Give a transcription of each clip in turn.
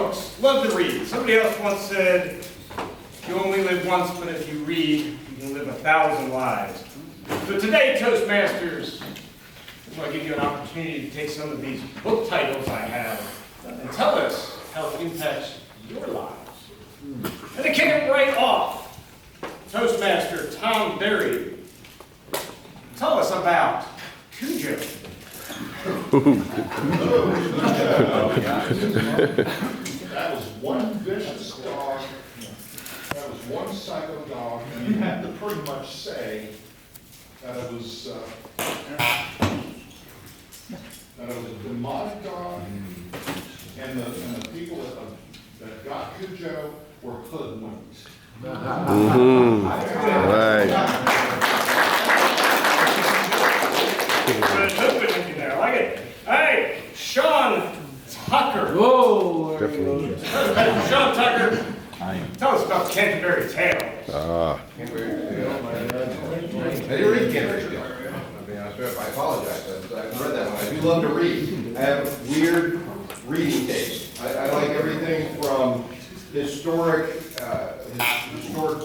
books, love to read. Somebody else once said, you only live once, but if you read, you can live 1,000 lives. So today, Toastmasters, I want to give you an opportunity to take some of these book titles I have and tell us how it impacts your lives. And to kick it right off, Toastmaster Tom Berry, tell us about Cujo. That was one vicious dog. That was one psycho dog. And you had to pretty much say that it was a demonic dog, and the people that got Cujo were hoodwinked. Right. I like it. Hey, Sean Tucker. Whoa! Definitely. Sean Tucker, tell us about Canterbury Tales. I didn't read Canterbury Tales. I'll be honest with you, I apologize. I've read that one. I do love to read. I have weird reading taste. I like everything from historic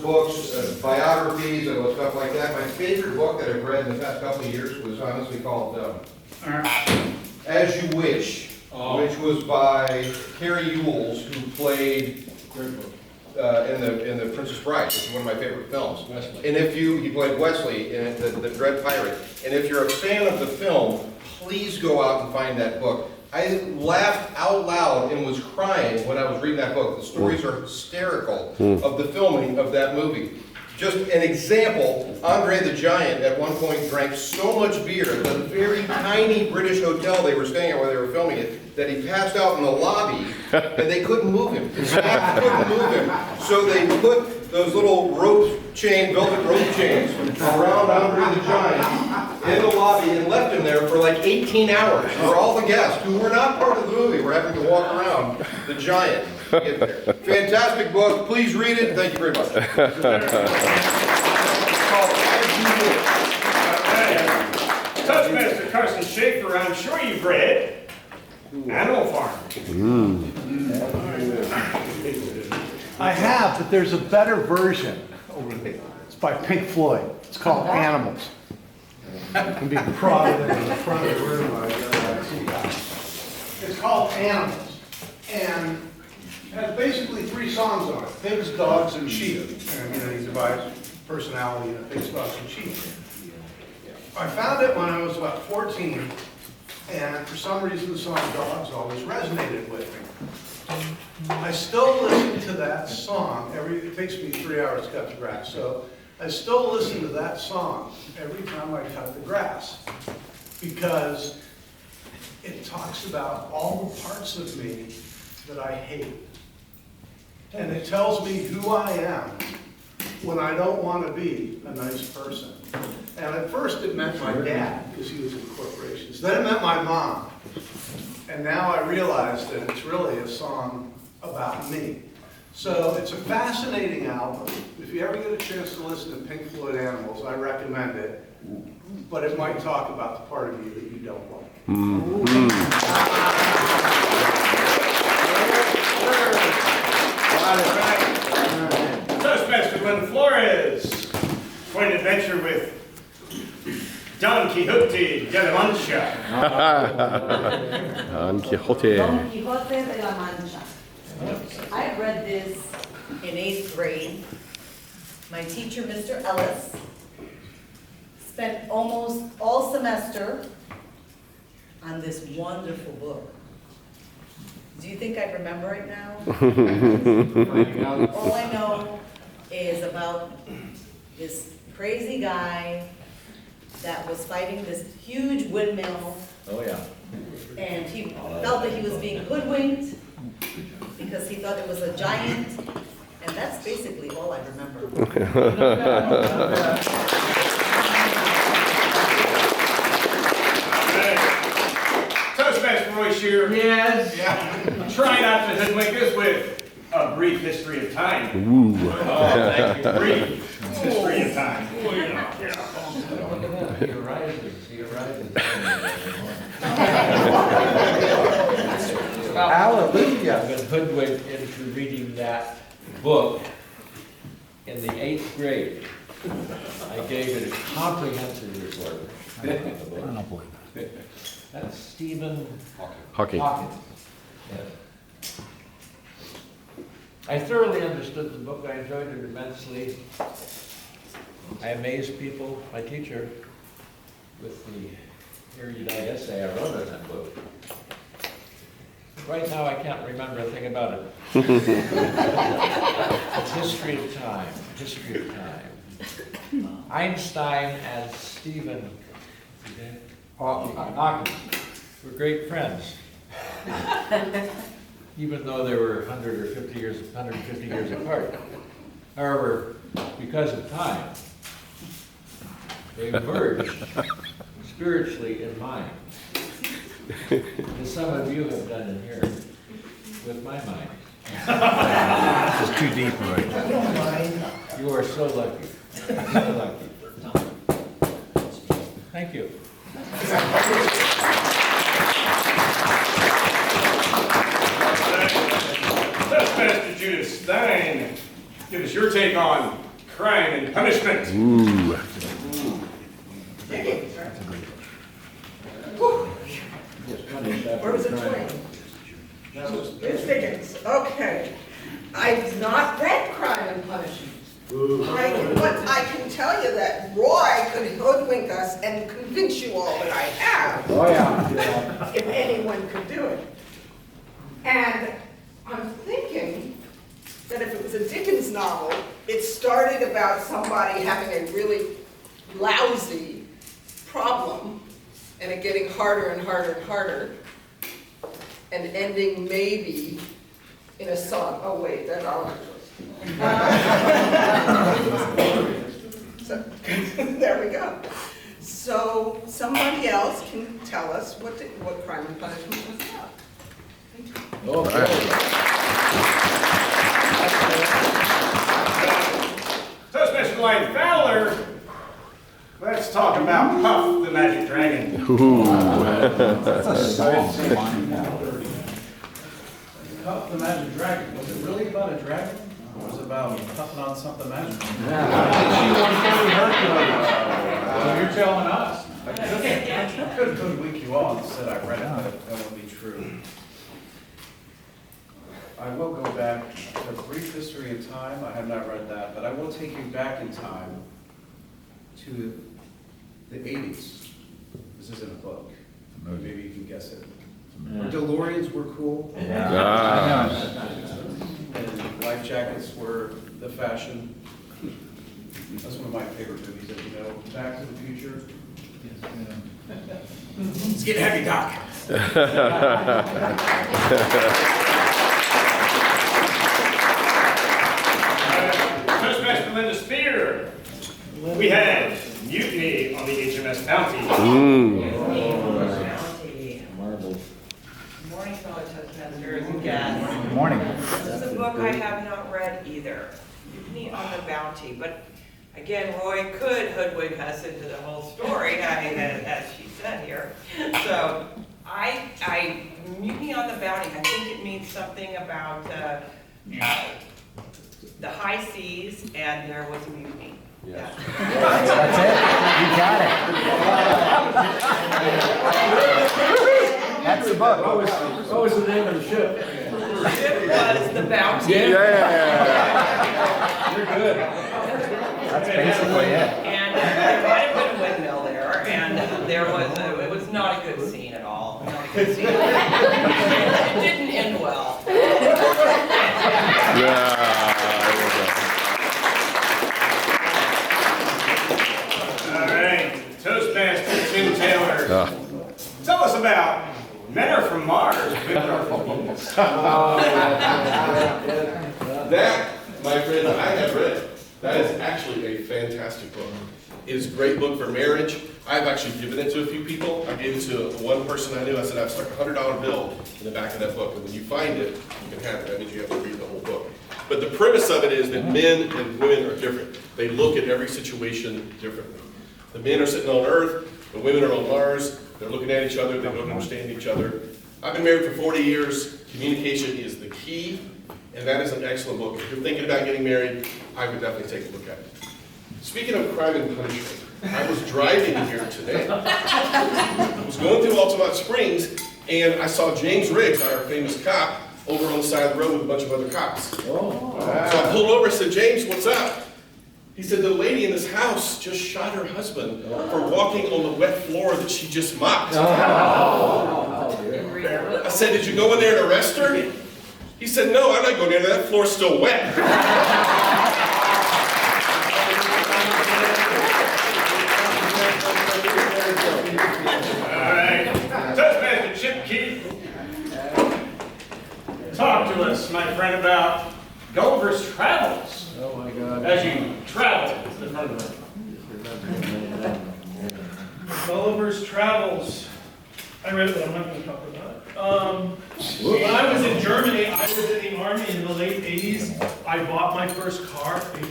books, biographies, and stuff like that. My favorite book that I've read in the past couple of years was honestly called As You Wish, which was by Carrie Ewells, who played in the Princess Bride, which is one of my favorite films. And if he played Wesley in the Dread Pirate. And if you're a fan of the film, please go out and find that book. I laughed out loud and was crying when I was reading that book. The stories are hysterical of the filming of that movie. Just an example, Andre the Giant at one point drank so much beer at the very tiny British hotel they were staying at where they were filming it, that he passed out in the lobby and they couldn't move him. The staff couldn't move him. So they put those little velvet rope chains around Andre the Giant in the lobby and left him there for like 18 hours for all the guests who were not part of the movie were having to walk around the Giant. Fantastic book. Please read it. Thank you very much. Toastmaster Carson Schaefer, I'm sure you've read Animal Farm. I have, but there's a better version over there. It's by Pink Floyd. It's called Animals. You can be proud of it in the front of the room. It's called Animals. And it has basically 3 songs on it. Pigs, dogs, and sheep. And you divide personality into pigs, dogs, and sheep. I found it when I was about 14, and for some reason the song Dogs always resonated with me. I still listen to that song it takes me 3 hours to cut the grass, so I still listen to that song every time I cut the grass, because it talks about all the parts of me that I hate. And it tells me who I am when I don't want to be a nice person. And at first it meant my dad, because he was in corporations. Then it meant my mom. And now I realize that it's really a song about me. So it's a fascinating album. If you ever get a chance to listen to Pink Floyd Animals, I recommend it. But it might talk about the part of you that you don't like. Toastmaster Glenn Flores, for an adventure with Don Quixote de la Mancha. Don Quixote. Don Quixote de la Mancha. I read this in 8th grade. My teacher, Mr. Ellis, spent almost all semester on this wonderful book. Do you think I remember it now? All I know is about this crazy guy that was fighting this huge windmill. Oh, yeah. And he felt that he was being hoodwinked because he thought it was a giant. And that's basically all I remember. Toastmaster Roy Shearer. Yes. Yeah. Try not to hoodwink us with a brief history of time. Ooh. Oh, thank you. Brief history of time. He arrived. Hallelujah. I've been hoodwinked into reading that book in the 8th grade. I gave it a comprehensive report on the book. That's Stephen Hawking. Hawkins. Yes. I thoroughly understood the book. I enjoyed it immensely. I amazed people, my teacher, with the erudite essay I wrote on that book. Right now, I can't remember a thing about it. It's history of time, history of time. Einstein and Stephen Hawking were great friends. Even though they were 150 years apart. However, because of time, they merged spiritually in mind. As some of you have done in here with my mind. This is too deep, right? You are so lucky. So lucky. Thank you. Toastmaster Judith Stein, give us your take on crime and punishment. Ooh. Where was the train? It's Dickens. Okay. I've not read Crime and Punishment. But I can tell you that Roy could hoodwink us and convince you all that I have. Oh, yeah. If anyone could do it. And I'm thinking that if it was a Dickens novel, it started about somebody having a really lousy problem and it getting harder and harder and harder, and ending maybe in a song. Oh wait, that's all I So there we go. So somebody else can tell us what Crime and Punishment was about. Toastmaster Lion Fowler, let's talk about Puff the Magic Dragon. Puff the Magic Dragon, was it really about a dragon? Or was it about puffing on something magical? You're telling us. I could hoodwink you all and said I read it, but that wouldn't be true. I will go back to a brief history of time. I have not read that, but I will take you back in time to the 80s. This isn't a book. Maybe you can guess it. Where DeLoreans were cool. And life jackets were the fashion. That's one of my favorite movies, as you know. Back to the Future. It's getting heavy, Doc. Toastmaster Linda Spear, we had mutiny on the HMS Bounty. Marbles. Good morning, fellow Toastmasters and guests. Good morning. This is a book I have not read either, Mutiny on the Bounty, but again, Roy could hoodwink us into the whole story, as she said here. So, Mutiny on the Bounty, I think it means something about the high seas, and there was a mutiny. Yes. That's it. You got it. That's the book. What was the name of the ship? The ship was the Bounty. Yeah. You're good. That's basically it. And there might have been a windmill there, and there was it was not a good scene at all. Not a good scene. It didn't end well. All right, Toastmaster Tim Taylor. Tell us about Men Are From Mars, Women Are From Venus. That, my friend, I have read. That is actually a fantastic book. It is a great book for marriage. I've actually given it to a few people. I gave it to one person I knew. I said, I've stuck a $100 bill in the back of that book. And when you find it, you can have it. That means you have to read the whole book. But the premise of it is that men and women are different. They look at every situation differently. The men are sitting on Earth, the women are on Mars. They're looking at each other, they don't understand each other. I've been married for 40 years. Communication is the key, and that is an excellent book. If you're thinking about getting married, I would definitely take a look at it. Speaking of crime and punishment, I was driving here today. I was going through Altamont Springs, and I saw James Riggs, our famous cop, over on the side of the road with a bunch of other cops. So I pulled over and said, "James, what's up?" He said, "The lady in this house just shot her husband for walking on the wet floor that she just mopped." I said, "Did you go in there and arrest her?" He said, "No, I'm not going in there. That floor's still wet." All right. Toastmaster Chip Keith, talk to us, my friend, about Gulliver's Travels. Oh, my God. As you travel to the front of the Gulliver's Travels. I read it, but I'm not going to talk about it. When I was in Germany, I was in the army in the late 80s. I bought my first car, a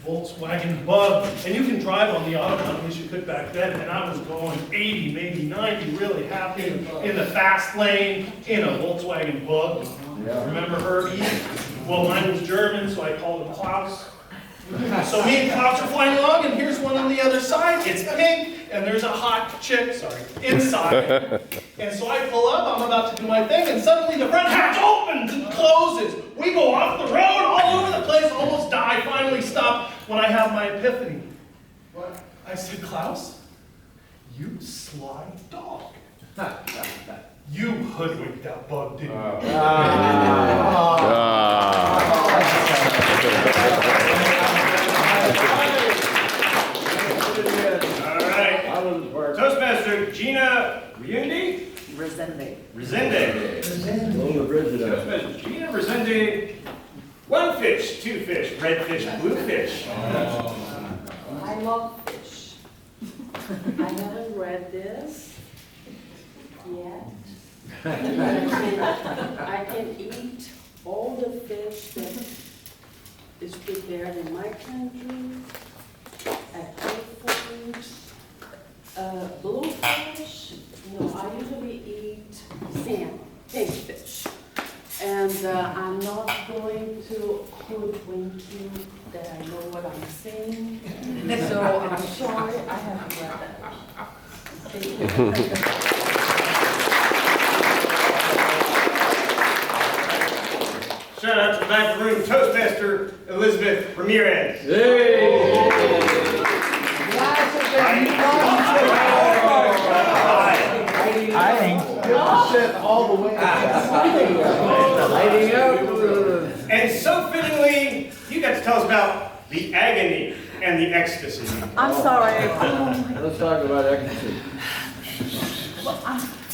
Volkswagen Bug, and you can drive on the Autobahn, at least you could back then, and I was going 80, maybe 90, really happy in the fast lane in a Volkswagen Bug. Remember Herbie? Well, mine was German, so I called him Klaus. So me and Klaus are flying along, and here's one on the other side. It's pink, and there's a hot chick, inside. And so I pull up, I'm about to do my thing, and suddenly the front hatch opens and closes. We go off the road, all over the place, almost die, finally stop when I have my epiphany. What? I said, "Klaus, you sly dog. You hoodwinked that bug, didn't you?" All right. Toastmaster Gina Riundi? Resende. Resende. Toastmaster Gina Resende. One fish, two fish, red fish, blue fish. I love fish. I haven't read this yet. I can eat all the fish that is prepared in my country at Whole Foods. Bluefish, no, I usually eat salmon, fish. And I'm not going to hoodwink you that I know what I'm saying. So I'm sorry, I haven't read that. Thank you. Shout out to the back of the room, Toastmaster Elizabeth Ramirez. And so fittingly, you got to tell us about the agony and the ecstasy. I'm sorry. Let's talk about ecstasy.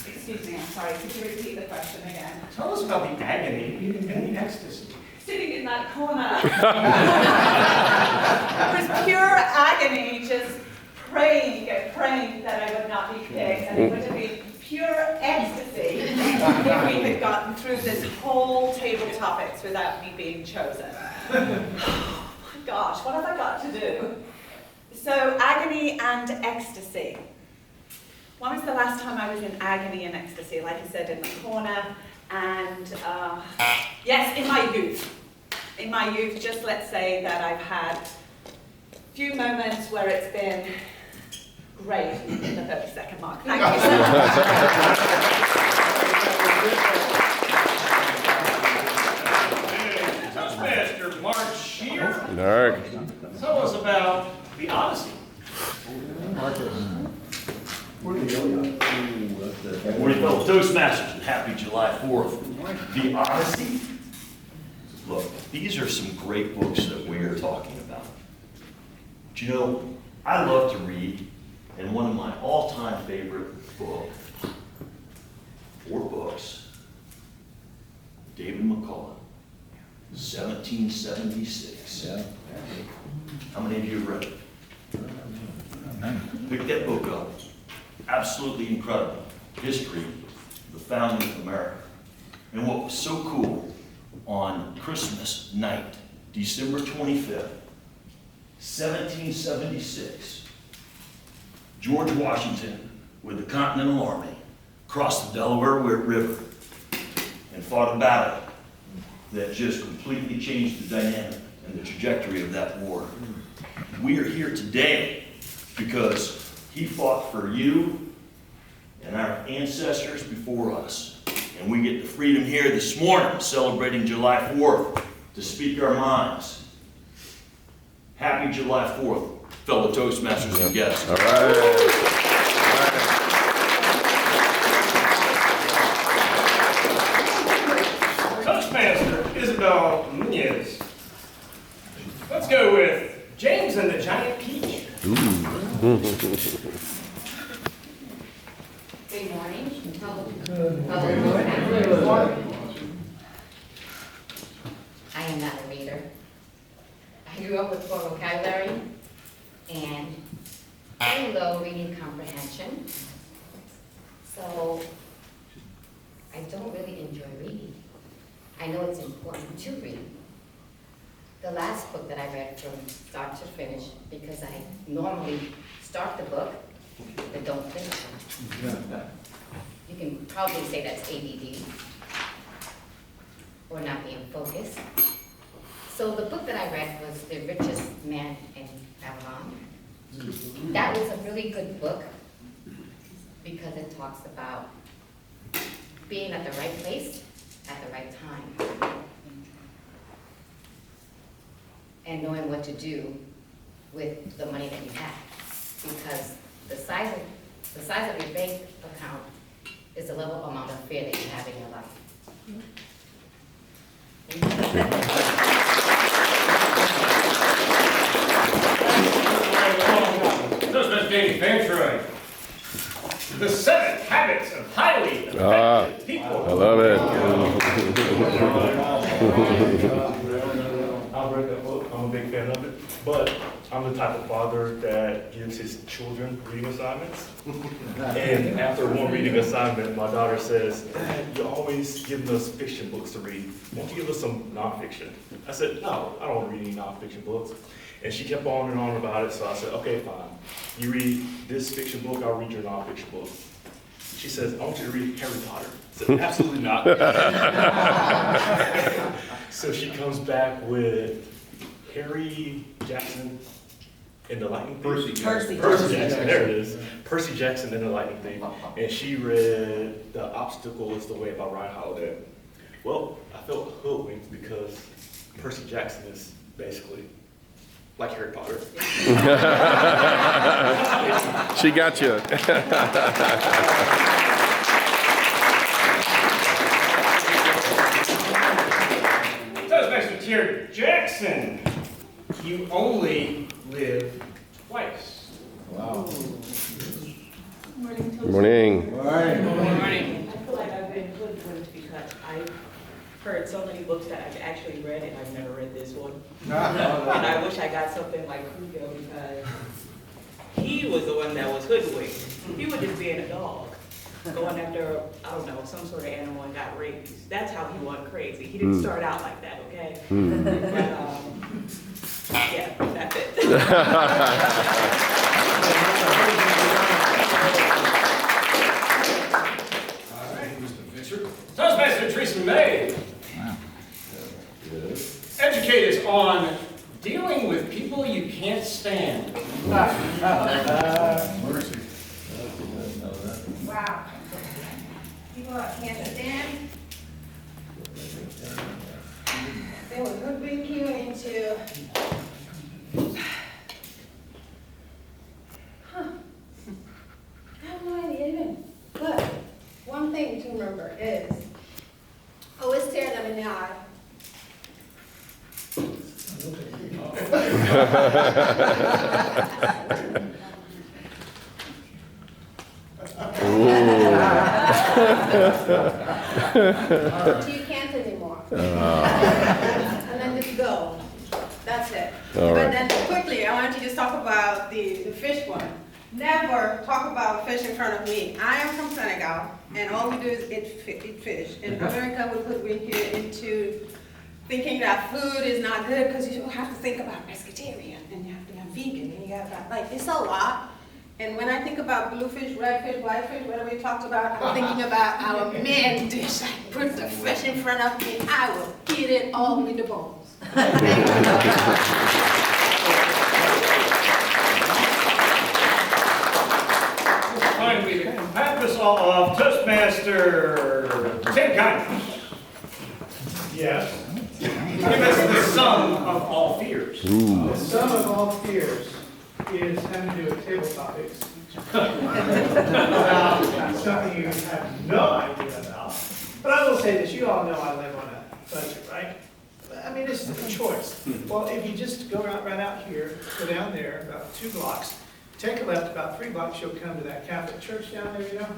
Excuse me, I'm sorry, could you repeat the question again? Tell us about the agony and the ecstasy. Sitting in that corner. It was pure agony, just praying and praying that I would not be picked, and it would have been pure ecstasy if we had gotten through this whole table topics without me being chosen. Oh my gosh, what have I got to do? So, agony and ecstasy. When was the last time I was in agony and ecstasy? Like I said, in the corner, and yes, in my youth. In my youth, just let's say that I've had a few moments where it's been great in the 30-second mark. Thank you so much. Toastmaster Mark Shear, Narc. tell us about the Odyssey. Morning, fellow Toastmasters, and happy July 4th. The Odyssey? Look, these are some great books that we are talking about. But you know, I love to read, and one of my all-time favorite books, 4 books, David McCullough, 1776. Yeah. How many of you have read it? Pick that book up. Absolutely incredible history of the founding of America. And what was so cool, on Christmas night, December 25th, 1776, George Washington with the Continental Army crossed the Delaware River and fought a battle that just completely changed the dynamic and the trajectory of that war. We are here today because he fought for you and our ancestors before us. And we get the freedom here this morning, celebrating July 4th, to speak our minds. Happy July 4th, fellow Toastmasters and guests. All right. Toastmaster Isabel Nunez. Let's go with James and the Giant Peach. Good morning. I am not a reader. I grew up with poor vocabulary and very low reading comprehension. So I don't really enjoy reading. I know it's important to read. The last book that I read from start to finish, because I normally start the book but don't finish it. You can probably say that's ADD or not being focused. So the book that I read was The Richest Man in Babylon. That was a really good book because it talks about being at the right place at the right time and knowing what to do with the money that you have, because the size of your bank account is the level amount of fear that you have in your life. Toastmaster Danny Fantroy. The 7 Habits of Highly Effective People. I love it. I've read that book, I'm a big fan of it, but I'm the type of father that gives his children reading assignments. And after one reading assignment, my daughter says, "Dad, you're always giving us fiction books to read. Won't you give us some nonfiction?" I said, "No, I don't read any nonfiction books." And she kept on and on about it, so I said, "Okay, fine. You read this fiction book, I'll read your nonfiction book." She says, "I want you to read Harry Potter." I said, "Absolutely not." So she comes back with Harry Jackson and the Lightning Thief. Percy Jackson, there it is. Percy Jackson and the Lightning Thief. And she read The Obstacle is the Way by Ryan Holiday. Well, I felt hoodwinked because Percy Jackson is basically like Harry Potter. She got you. Toastmaster Tier Jackson. You only live twice. Wow. Morning, Good morning. Good morning. I feel like I've been hoodwinked because I've heard so many books that I've actually read and I've never read this one. And I wish I got something like Kruger because he was the one that was hoodwinked. He was just being a dog, going after, I don't know, some sort of animal and got rabies. That's how he went crazy. He didn't start out like that, okay? But, yeah, that's it. All right, Mr. Fisher. Toastmaster Teresa May. Educate us on dealing with people you can't stand. Mercy. Wow. People I can't stand. They will hoodwink you into. I have no idea even. But one thing to remember is always stare them in the eye. Until you can't anymore. And then just go. That's it. All right. But then quickly, I want you to just talk about the fish one. Never talk about fish in front of me. I am from Senegal, and all we do is eat fish. In America, we hoodwink you into thinking that food is not good because you have to think about pescatarian, and you have to have vegan, and you got like, it's a lot. And when I think about bluefish, redfish, whitefish, whatever you talked about, I'm thinking about our main dish. I put the fish in front of me, I will eat it all with the bones. Finally, to cap this all off, Toastmaster Tim Connie. Yes. Give us the sum of all fears. The sum of all fears is having to do with table topics. About something you have no idea about. But I will say this, you all know I live on a budget, right? I mean, it's a choice. Well, if you just go right out here, go down there about 2 blocks, take a left about 3 blocks, you'll come to that Catholic church down there, you know?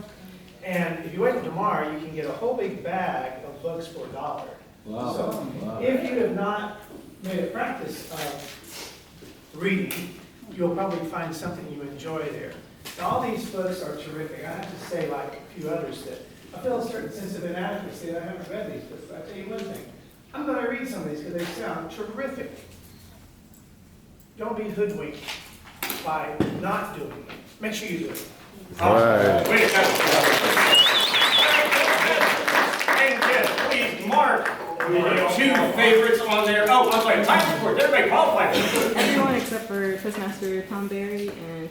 And if you wait till tomorrow, you can get a whole big bag of books for $1. Wow. So if you have not made a practice of reading, you'll probably find something you enjoy there. Now, all these books are terrific. I have to say, like a few others, that I feel a certain sense of inadequacy that I haven't read these books. But I tell you one thing, I'm going to read some of these because they sound terrific. Don't be hoodwinked by not doing it. Make sure you do it. All right. Wait a second. And yes, please mark your 2 favorites on there. Oh, I'm sorry, time support. Everybody qualified. Everyone except for Toastmaster Tom Berry and